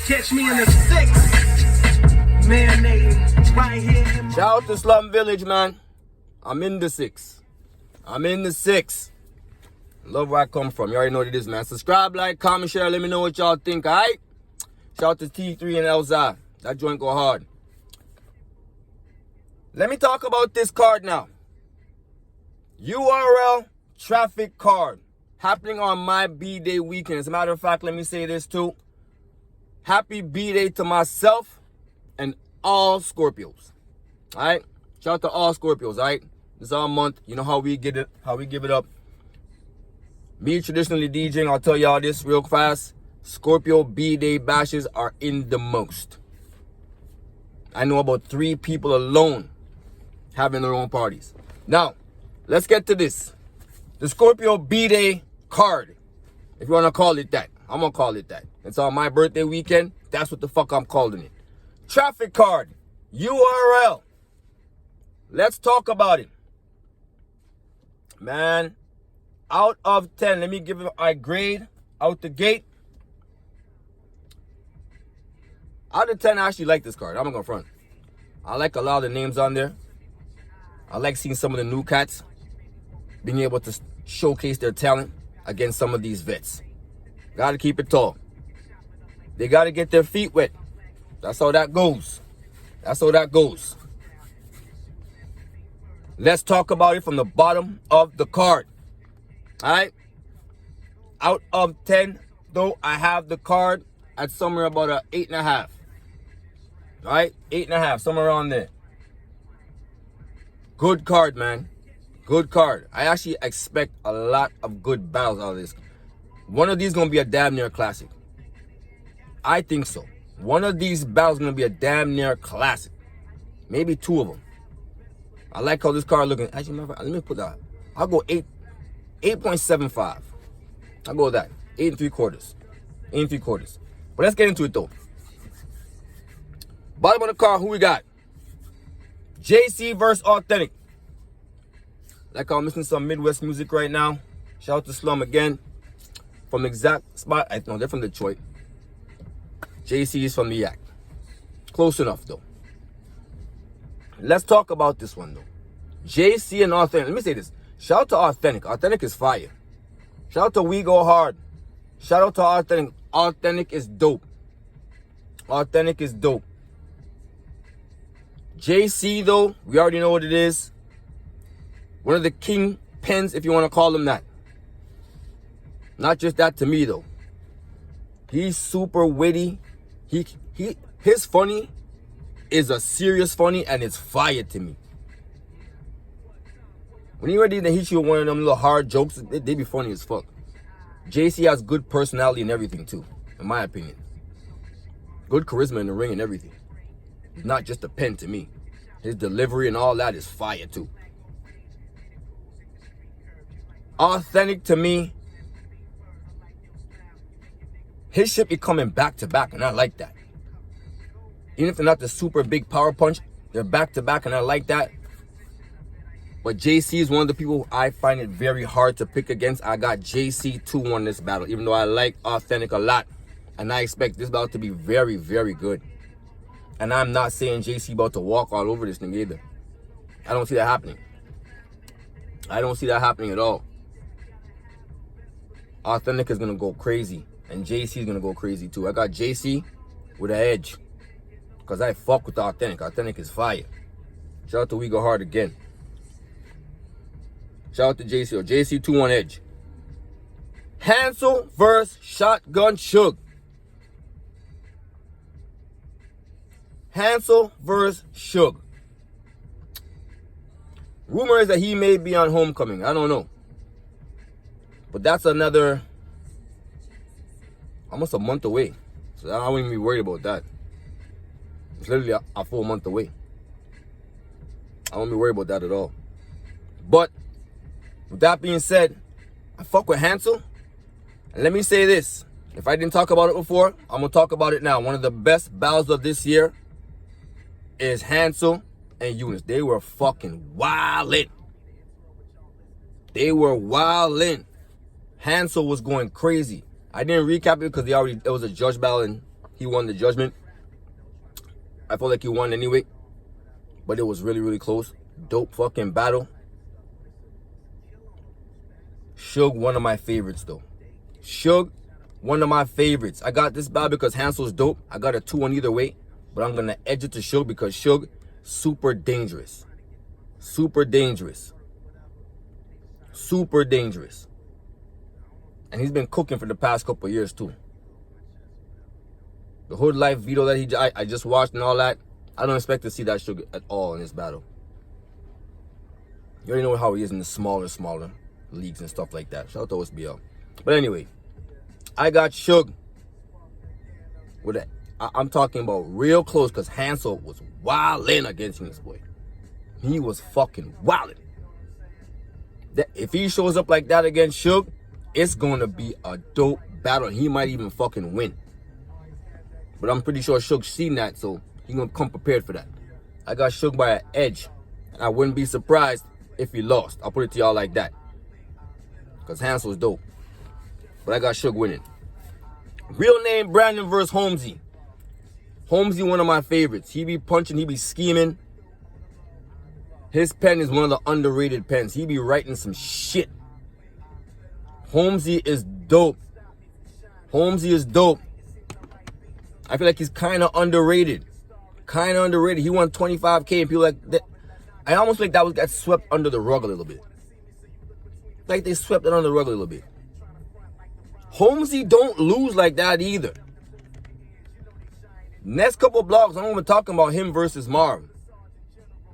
Catch me in the six. Man, right here. Shout out to Slum Village, man. I'm in the six. Love where I come from. You already know what it is, man. Subscribe, like, comment, share. Let me know what y'all think, alright? Shout out to T3 and Elza. That joint go hard. Let me talk about this card now. URL traffic card. Happening on my B-Day weekend. As a matter of fact, let me say this too. Happy B-Day to myself and all Scorpios. Alright? Shout out to all Scorpios, alright? This is our month. You know how we give it up. Me traditionally DJing, I'll tell y'all this real fast. Scorpio B-Day bashes are in the most. I know about 3 people alone having their own parties. Now, let's get to this. The Scorpio B-Day card. If you want to call it that. I'm going to call it that. It's on my birthday weekend. That's what the fuck I'm calling it. Traffic card. URL. Let's talk about it. Man, out of 10, let me give it a grade out the gate. Out of 10, I actually like this card. I'm not going to front. I like a lot of the names on there. I like seeing some of the new cats being able to showcase their talent against some of these vets. Got to keep it tall. They got to get their feet wet. That's how that goes. Let's talk about it from the bottom of the card. All right? Out of 10, though, I have the card at somewhere about a 8.5. All right? 8.5, somewhere around there. Good card, man. Good card. I actually expect a lot of good battles out of this. One of these going to be a damn near classic. I think so. One of these battles is going to be a damn near classic. Maybe 2 of them. I like how this card looking. Actually, let me put that. I'll go 8.75. I'll go with that. 8 3/4. 8 3/4. But let's get into it, though. Bottom of the card, who we got? JC versus Authentic. Like I'm listening to some Midwest music right now. Shout out to Slum again. From the exact spot. No, they're from Detroit. JC is from the Yak. Close enough, though. Let's talk about this one, though. JC and Authentic. Let me say this. Shout out to Authentic. Authentic is fire. Shout out to We Go Hard. Shout out to Authentic. Authentic is dope. Authentic is dope. JC, though, we already know what it is. One of the king pens, if you want to call him that. Not just that to me, though. He's super witty. His funny is a serious funny, and it's fire to me. When he ready to hit you with one of them little hard jokes, they be funny as fuck. JC has good personality and everything, too, in my opinion. Good charisma in the ring and everything. He's not just a pen to me. His delivery and all that is fire, too. Authentic to me. His shit be coming back to back, and I like that. Even if they're not the super big power punch, they're back to back, and I like that. But JC is one of the people I find it very hard to pick against. I got JC 2-1 this battle, even though I like Authentic a lot. And I expect this battle to be very, very good. And I'm not saying JC about to walk all over this thing either. I don't see that happening. I don't see that happening at all. Authentic is going to go crazy. And JC is going to go crazy too. I got JC with an edge. Because I fuck with Authentic. Authentic is fire. Shout out to We Go Hard again. Shout out to JC. Or JC 2-1 edge. Hansel versus Shotgun Suge. Hansel versus Suge. Rumor is that he may be on Homecoming. I don't know. But that's another almost a month away. So I wouldn't be worried about that. It's literally a full month away. I won't be worried about that at all. But with that being said, I fuck with Hansel. And let me say this. If I didn't talk about it before, I'm going to talk about it now. One of the best battles of this year is Hansel and Eunice. They were fucking wildin'. They were wildin'. Hansel was going crazy. I didn't recap it because it was a judge battle and he won the judgment. I felt like he won anyway, but it was really, really close. Dope fucking battle. Suge, one of my favorites though. Suge, one of my favorites. I got this battle because Hansel's dope. I got a 2-1 either way, but I'm gonna edge it to Suge because Suge, super dangerous. Super dangerous. Super dangerous. And he's been cooking for the past couple of years too. The Hood Life video that I just watched and all that, I don't expect to see that Suge at all in this battle. You already know how he is in the smaller leagues and stuff like that. Shout out to OSBL. But anyway, I got Suge with it. I'm talking about real close because Hansel was wildin' against this boy. He was fucking wildin'. If he shows up like that against Suge, it's gonna be a dope battle. He might even fucking win. But I'm pretty sure Suge's seen that, so he's gonna come prepared for that. I got Suge by an edge. And I wouldn't be surprised if he lost. I'll put it to y'all like that. Because Hansel's dope. But I got Suge winning. Real name Brandon versus Holmesy. Holmesy, one of my favorites. He be punching, he be scheming. His pen is one of the underrated pens. He be writing some shit. Holmesy is dope. Holmesy is dope. I feel like he's kind of underrated. Kind of underrated. He won 25K and people like that. I almost feel like that got swept under the rug a little bit. Like they swept it under the rug a little bit. Holmesy don't lose like that either. Next couple blogs, I'm even talking about him versus Marv.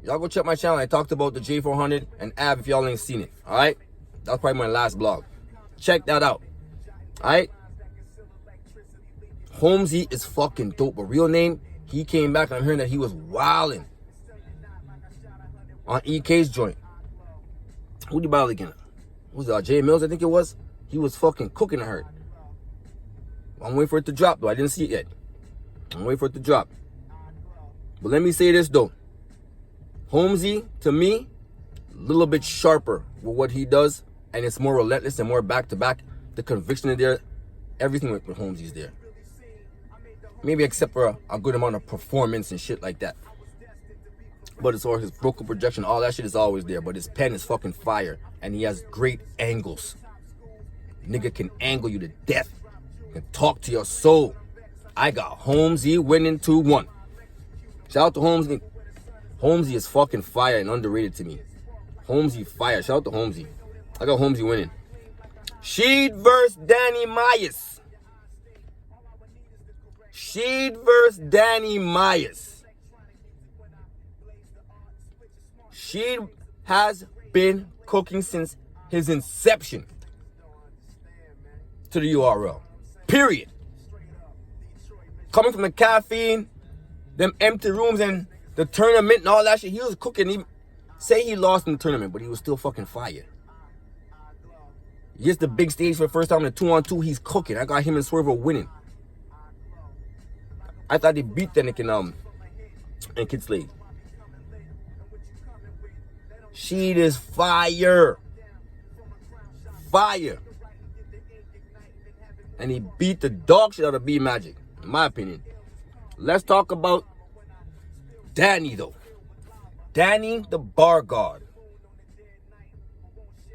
Y'all go check my channel. I talked about the J400 and Av if y'all ain't seen it. Alright? That's probably my last blog. Check that out. Alright? Holmesy is fucking dope. A real name, he came back and I'm hearing that he was wilding on EK's joint. Who did he battle again? What was it? Jay Mills, I think it was. He was fucking cooking, I heard. I'm waiting for it to drop though. I didn't see it yet. I'm waiting for it to drop. But let me say this though. Holmesy, to me, a little bit sharper with what he does. And it's more relentless and more back-to-back. The conviction is there. Everything with Holmesy is there. Maybe except for a good amount of performance and shit like that. But as far as his vocal projection, all that shit is always there. But his pen is fucking fire. And he has great angles. Nigga can angle you to death. Can talk to your soul. I got Holmesy winning 2-1. Shout out to Holmesy. Holmesy is fucking fire and underrated to me. Holmesy fire. Shout out to Holmesy. I got Holmesy winning. Sheed versus Danny Myers. Sheed versus Danny Myers. Sheed has been cooking since his inception to the URL. Period. Coming from the caffeine, them empty rooms and the tournament and all that shit, he was cooking. Say he lost in the tournament, but he was still fucking fire. Just the big stage for the first time in the 2-on-2, he's cooking. I got him and Swerve winning. I thought they beat Danik and Kid Slade. Sheed is fire. Fire. And he beat the dog shit out of B Magic, in my opinion. Let's talk about Danny, though. Danny, the bar guard.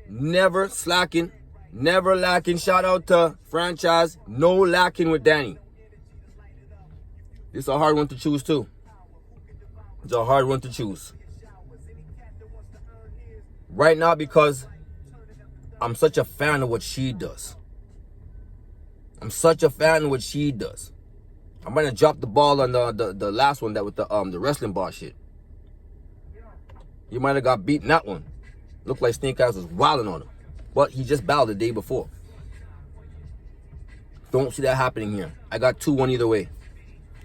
Never slacking. Never lacking. Shout out to franchise. No lacking with Danny. This is a hard one to choose, too. It's a hard one to choose. Right now, because I'm such a fan of what she does. I'm such a fan of what she does. I'm gonna drop the ball on the last one, that with the wrestling bar shit. You might have got beaten that one. Looked like Snake Eyes was wilding on him. But he just battled the day before. Don't see that happening here. I got 2-1 either way.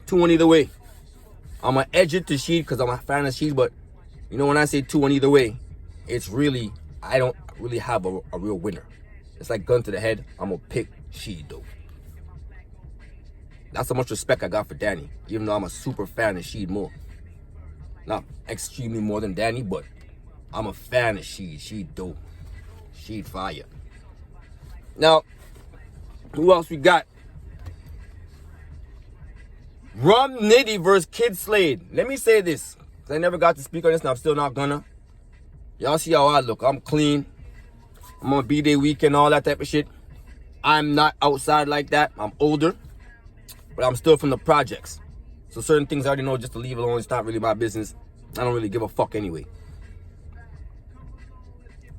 2-1 either way. I'm gonna edge it to Sheed because I'm a fan of Sheed, but you know when I say 2-1 either way, it's really, I don't really have a real winner. It's like gun to the head. I'm gonna pick Sheed though. That's how much respect I got for Danny, even though I'm a super fan of Sheed more. Not extremely more than Danny, but I'm a fan of Sheed. Sheed dope. Sheed fire. Now, who else we got? Rum Nitty versus Kid Slade. Let me say this, because I never got to speak on this and I'm still not gonna. Y'all see how I look. I'm clean. I'm on B-Day weekend, all that type of shit. I'm not outside like that. I'm older, but I'm still from the projects. So certain things I already know just to leave alone. It's not really my business. I don't really give a fuck anyway.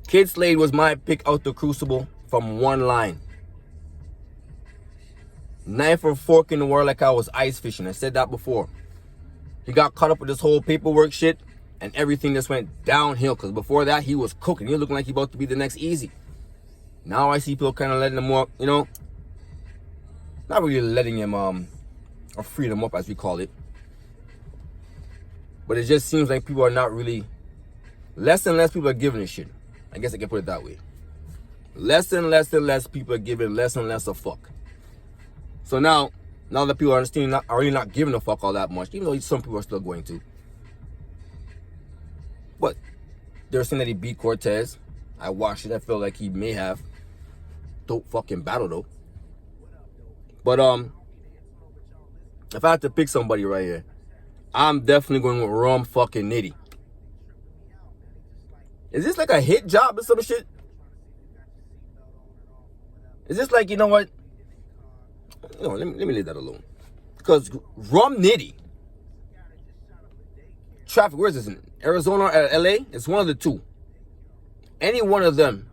Kid Slade was my pick out the crucible from one line. Knife or fork in the world like I was ice fishing. I said that before. He got caught up with this whole paperwork shit and everything just went downhill. Because before that, he was cooking. He was looking like he about to be the next Easy. Now I see people kind of letting him up, you know. Not really letting him, or freeing him up as we call it. But it just seems like people are not really, less and less people are giving a shit. I guess I can put it that way. Less and less people are giving less and less a fuck. So now that people are understanding, are really not giving a fuck all that much, even though some people are still going to. But they're saying that he beat Cortez. I watched it. I feel like he may have. Dope fucking battle though. But if I had to pick somebody right here, I'm definitely going with Rum fucking Nitty. Is this like a hit job or some shit? Is this like, you know what? No, let me leave that alone. Because Rum Nitty, traffic, where is this in? Arizona or LA? It's one of the two. Any one of them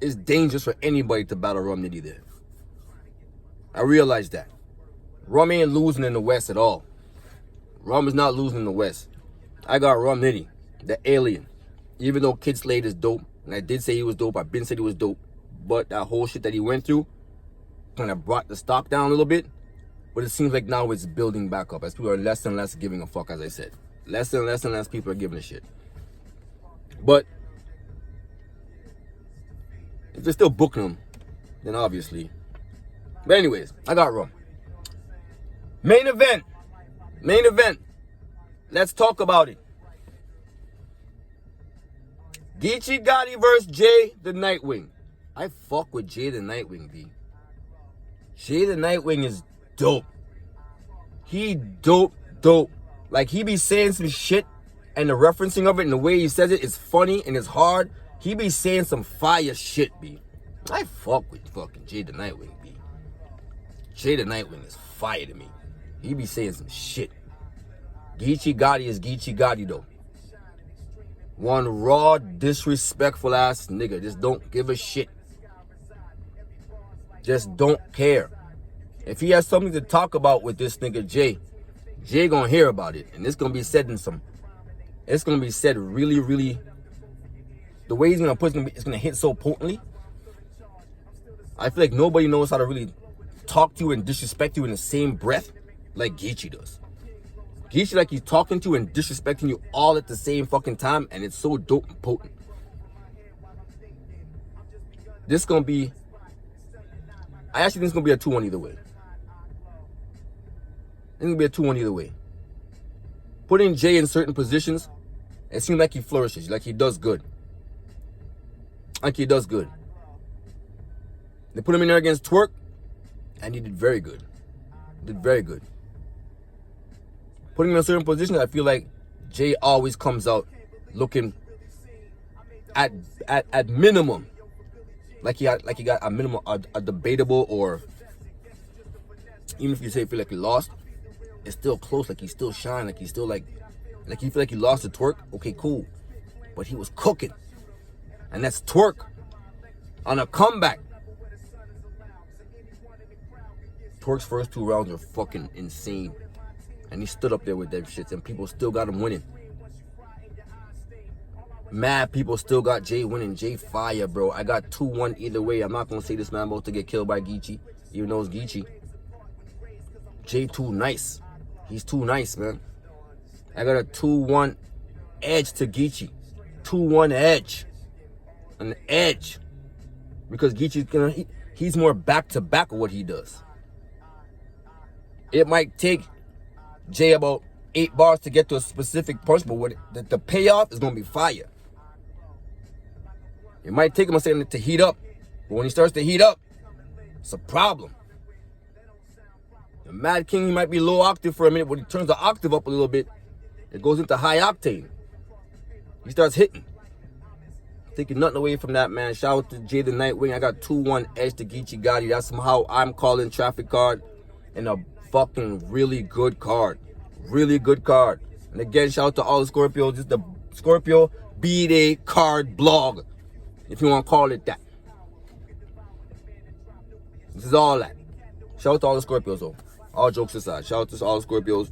is dangerous for anybody to battle Rum Nitty there. I realize that. Rum ain't losing in the West at all. Rum is not losing in the West. I got Rum Nitty, the alien. Even though Kid Slade is dope, and I did say he was dope, I've been said he was dope, but that whole shit that he went through kind of brought the stock down a little bit. But it seems like now it's building back up as people are less and less giving a fuck, as I said. Less and less people are giving a shit. But if they're still booking them, then obviously. But anyways, I got Rum. Main event. Let's talk about it. Geechee Gotti versus Jay the Nightwing. I fuck with Jay the Nightwing, B. Jay the Nightwing is dope. He dope. Like, he be saying some shit, and the referencing of it and the way he says it is funny and it's hard. He be saying some fire shit, B. I fuck with fucking Jay the Nightwing, B. Jay the Nightwing is fire to me. He be saying some shit. Geechee Gotti is Geechee Gotti, though. One raw, disrespectful ass nigga. Just don't give a shit. Just don't care. If he has something to talk about with this nigga Jay gonna hear about it. And it's gonna be said it's gonna be said really, really, the way he's gonna put it, it's gonna hit so potently. I feel like nobody knows how to really talk to you and disrespect you in the same breath like Geechee does. Geechee, like, he's talking to you and disrespecting you all at the same fucking time, and it's so dope and potent. This gonna be, I actually think it's gonna be a 2-1 either way. It's gonna be a 2-1 either way. Putting Jay in certain positions, it seems like he flourishes, like he does good. They put him in there against Twerk, and he did very good. Putting him in certain positions, I feel like Jay always comes out looking at minimum like he got a minimum, a debatable, or even if you say feel like he lost, it's still close. Like, he's still shine. Like, he's still like you feel like he lost to Twerk. Okay, cool, but he was cooking, and that's Twerk on a comeback. Twerk's first 2 rounds were fucking insane. And he stood up there with them shits, and people still got him winning. Mad people still got Jay winning. Jay fire, bro. I got 2-1 either way. I'm not going to say this man about to get killed by Geechee, even though it's Geechee. Jay too nice. He's too nice, man. I got a 2-1 edge to Geechee. 2-1 edge. An edge. Because Geechee's he's more back-to-back of what he does. It might take Jay about 8 bars to get to a specific punch, but what the payoff is going to be fire. It might take him a second to heat up, but when he starts to heat up, it's a problem. The Mad King, he might be low octave for a minute, but he turns the octave up a little bit. It goes into high octane. He starts hitting. Taking nothing away from that, man. Shout out to Jay the Nightwing. I got 2-1 edge to Geechee Gotti. That's how I'm calling Traffic card. And a fucking really good card. Really good card. And again, shout out to all the Scorpios. This is the Scorpio B-Day card blog, if you want to call it that. This is all that. Shout out to all the Scorpios, though. All jokes aside. Shout out to all the Scorpios.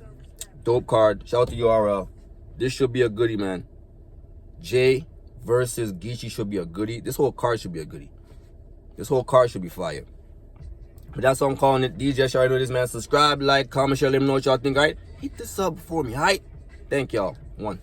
Dope card. Shout out to URL. This should be a goodie, man. Jay versus Geechee should be a goodie. This whole card should be a goodie. This whole card should be fire. But that's what I'm calling it. D.J.S, you already know this, man. Subscribe, like, comment, share, let me know what y'all think, alright? Hit the sub for me, alright? Thank y'all. 1.